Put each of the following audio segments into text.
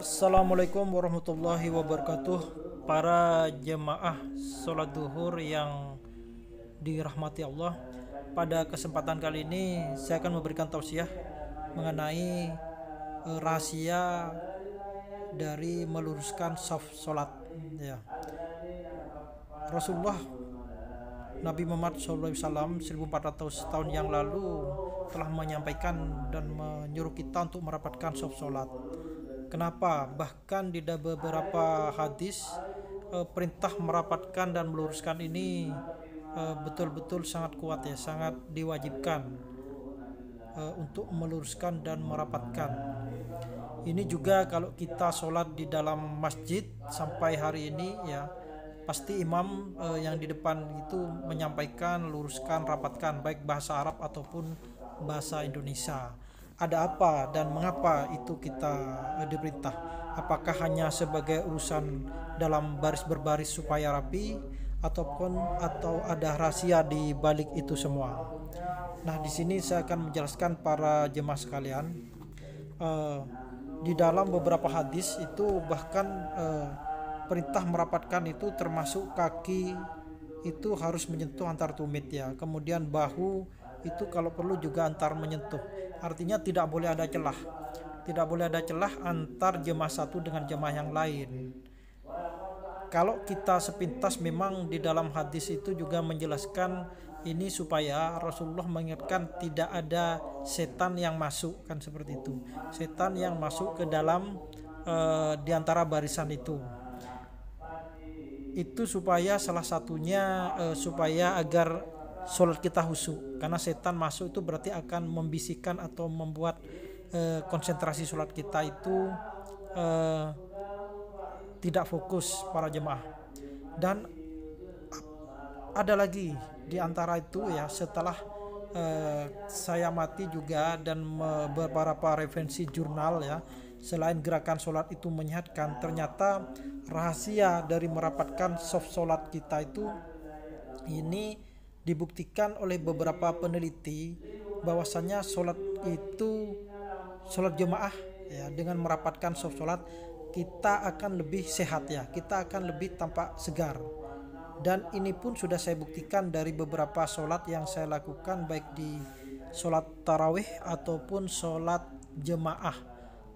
Assalamualaikum warahmatullahi wabarakatuh. Para jemaah sholat duhur yang dirahmati Allah, pada kesempatan kali ini saya akan memberikan tausiah mengenai rahasia dari meluruskan saf sholat. Ya. Rasulullah Nabi Muhammad SAW 1400 tahun yang lalu telah menyampaikan dan menyuruh kita untuk merapatkan saf sholat. Kenapa? Bahkan di beberapa hadis perintah merapatkan dan meluruskan ini betul-betul sangat kuat ya, sangat diwajibkan untuk meluruskan dan merapatkan. Ini juga kalau kita sholat di dalam masjid sampai hari ini ya, pasti imam yang di depan itu menyampaikan, luruskan, rapatkan baik bahasa Arab ataupun bahasa Indonesia. Ada apa dan mengapa itu kita diperintah? Apakah hanya sebagai urusan dalam baris berbaris supaya rapi atau ada rahasia di balik itu semua? Nah, di sini saya akan menjelaskan para jemaah sekalian. Di dalam beberapa hadis itu bahkan perintah merapatkan itu termasuk kaki itu harus menyentuh antar tumit ya. Kemudian bahu itu kalau perlu juga antar menyentuh. Artinya tidak boleh ada celah. Tidak boleh ada celah antar jemaah satu dengan jemaah yang lain. Kalau kita sepintas memang di dalam hadis itu juga menjelaskan ini supaya Rasulullah mengingatkan tidak ada setan yang masuk, kan seperti itu. Setan yang masuk ke dalam di antara barisan itu. Itu supaya salah satunya supaya agar sholat kita khusyuk, karena setan masuk itu berarti akan membisikkan atau membuat konsentrasi sholat kita itu tidak fokus para jemaah. Dan ada lagi di antara itu ya, setelah saya mati juga dan beberapa referensi jurnal ya, selain gerakan sholat itu menyehatkan, ternyata rahasia dari merapatkan soft sholat kita itu ini dibuktikan oleh beberapa peneliti bahwasanya sholat jemaah ya, dengan merapatkan soft sholat kita akan lebih sehat ya, kita akan lebih tampak segar. Dan ini pun sudah saya buktikan dari beberapa sholat yang saya lakukan baik di sholat tarawih ataupun sholat jemaah,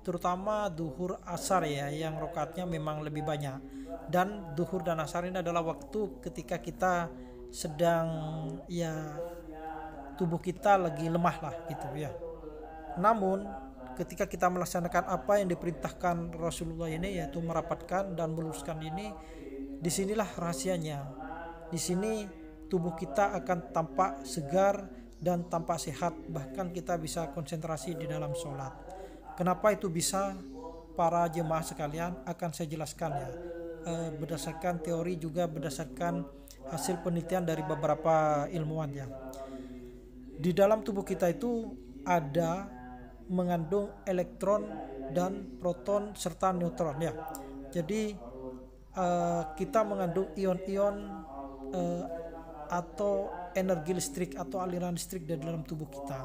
terutama duhur asar ya, yang rakaatnya memang lebih banyak. Dan duhur dan asar ini adalah waktu ketika kita sedang ya, tubuh kita lagi lemah lah gitu ya. Namun ketika kita melaksanakan apa yang diperintahkan Rasulullah ini, yaitu merapatkan dan meluruskan ini, disinilah rahasianya. Di sini tubuh kita akan tampak segar dan tampak sehat, bahkan kita bisa konsentrasi di dalam sholat. Kenapa itu bisa? Para jemaah sekalian, akan saya jelaskan ya, berdasarkan teori juga berdasarkan hasil penelitian dari beberapa ilmuwan ya. Di dalam tubuh kita itu ada mengandung elektron dan proton serta neutron ya. Jadi kita mengandung ion-ion atau energi listrik atau aliran listrik di dalam tubuh kita.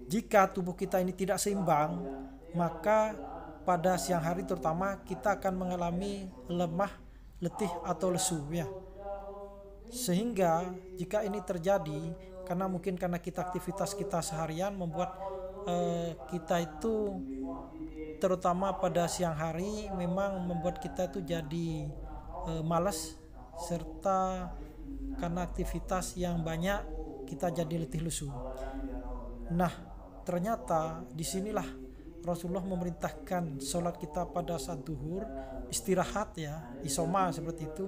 Jika tubuh kita ini tidak seimbang, maka pada siang hari terutama kita akan mengalami lemah, letih atau lesu ya. Sehingga jika ini terjadi karena aktivitas kita seharian membuat kita itu terutama pada siang hari memang membuat kita itu jadi malas, serta karena aktivitas yang banyak kita jadi letih lesu. Nah, ternyata disinilah Rasulullah memerintahkan sholat kita pada saat duhur istirahat ya, isoma seperti itu,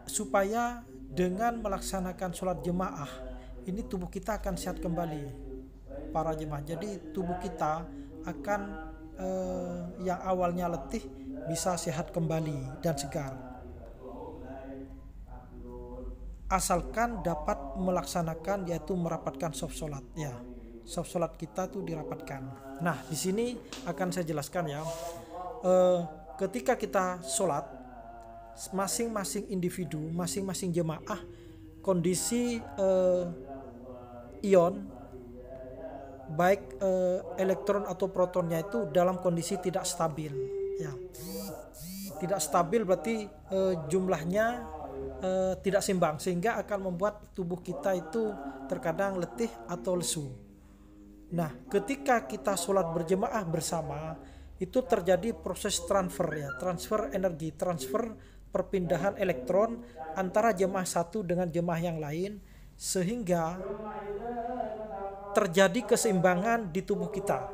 supaya dengan melaksanakan sholat jemaah ini tubuh kita akan sehat kembali para jemaah. Jadi tubuh kita akan yang awalnya letih bisa sehat kembali dan segar, asalkan dapat melaksanakan yaitu merapatkan soft sholat ya. Soft sholat kita tuh dirapatkan. Nah, di sini akan saya jelaskan ya, ketika kita sholat, masing-masing individu, masing-masing jemaah, kondisi ion baik elektron atau protonnya itu dalam kondisi tidak stabil ya. Tidak stabil berarti jumlahnya tidak seimbang, sehingga akan membuat tubuh kita itu terkadang letih atau lesu. Nah, ketika kita sholat berjemaah bersama, itu terjadi proses transfer ya, transfer energi, transfer perpindahan elektron antara jemaah satu dengan jemaah yang lain, sehingga terjadi keseimbangan di tubuh kita.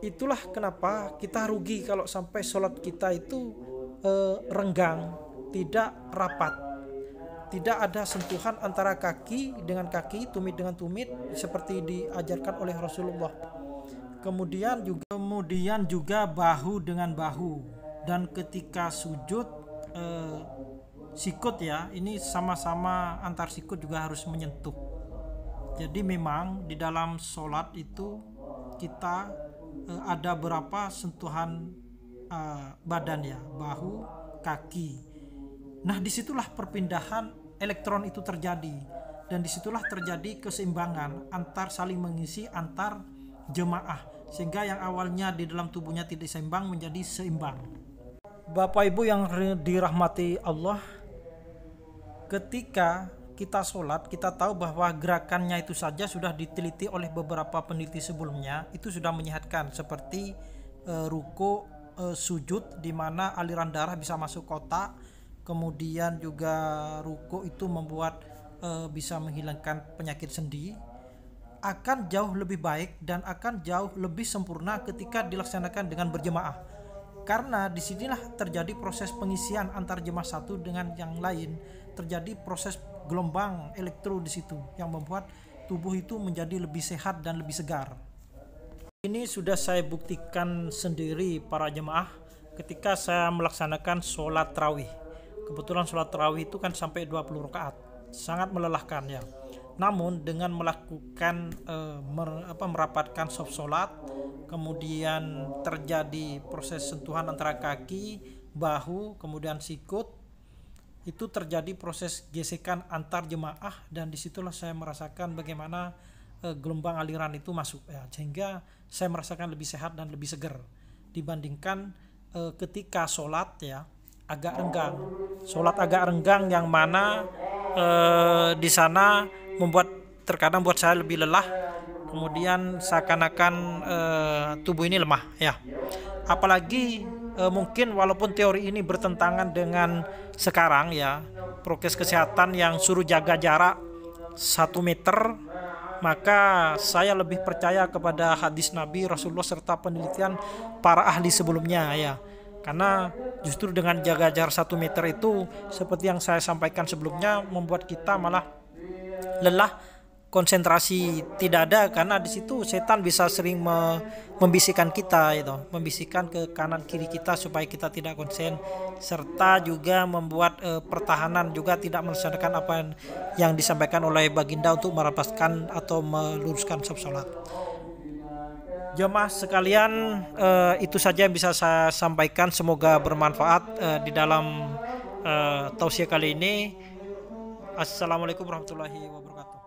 Itulah kenapa kita rugi kalau sampai sholat kita itu renggang, tidak rapat, tidak ada sentuhan antara kaki dengan kaki, tumit dengan tumit seperti diajarkan oleh Rasulullah. Kemudian juga bahu dengan bahu, dan ketika sujud sikut ya, ini sama-sama antar sikut juga harus menyentuh. Jadi memang di dalam sholat itu kita ada berapa sentuhan badan ya, bahu, kaki. Nah, disitulah perpindahan elektron itu terjadi, dan disitulah terjadi keseimbangan antar saling mengisi antar jemaah, sehingga yang awalnya di dalam tubuhnya tidak seimbang menjadi seimbang. Bapak Ibu yang dirahmati Allah, ketika kita sholat, kita tahu bahwa gerakannya itu saja sudah diteliti oleh beberapa peneliti sebelumnya, itu sudah menyehatkan, seperti ruku, sujud di mana aliran darah bisa masuk kotak. Kemudian juga ruku itu membuat bisa menghilangkan penyakit sendi. Akan jauh lebih baik dan akan jauh lebih sempurna ketika dilaksanakan dengan berjemaah, karena disinilah terjadi proses pengisian antar jemaah satu dengan yang lain, terjadi proses gelombang elektro di situ yang membuat tubuh itu menjadi lebih sehat dan lebih segar. Ini sudah saya buktikan sendiri para jemaah ketika saya melaksanakan sholat tarawih. Kebetulan sholat tarawih itu kan sampai 20 rakaat, sangat melelahkan ya. Namun dengan melakukan merapatkan saf sholat, kemudian terjadi proses sentuhan antara kaki, bahu, kemudian sikut, itu terjadi proses gesekan antar jemaah, dan disitulah saya merasakan bagaimana gelombang aliran itu masuk ya, sehingga saya merasakan lebih sehat dan lebih segar dibandingkan ketika sholat ya agak renggang. Sholat agak renggang yang mana di sana membuat terkadang buat saya lebih lelah, kemudian seakan-akan tubuh ini lemah ya. Apalagi mungkin walaupun teori ini bertentangan dengan sekarang ya, prokes kesehatan yang suruh jaga jarak 1 meter, maka saya lebih percaya kepada hadis Nabi Rasulullah serta penelitian para ahli sebelumnya ya. Karena justru dengan jaga jarak 1 meter itu, seperti yang saya sampaikan sebelumnya, membuat kita malah lelah, konsentrasi tidak ada, karena di situ setan bisa sering membisikkan kita itu, membisikkan ke kanan kiri kita supaya kita tidak konsen, serta juga membuat pertahanan juga tidak melaksanakan apa yang disampaikan oleh baginda untuk merapaskan atau meluruskan saf salat. Jemaah sekalian, itu saja yang bisa saya sampaikan, semoga bermanfaat di dalam tausiah kali ini. Assalamualaikum warahmatullahi wabarakatuh.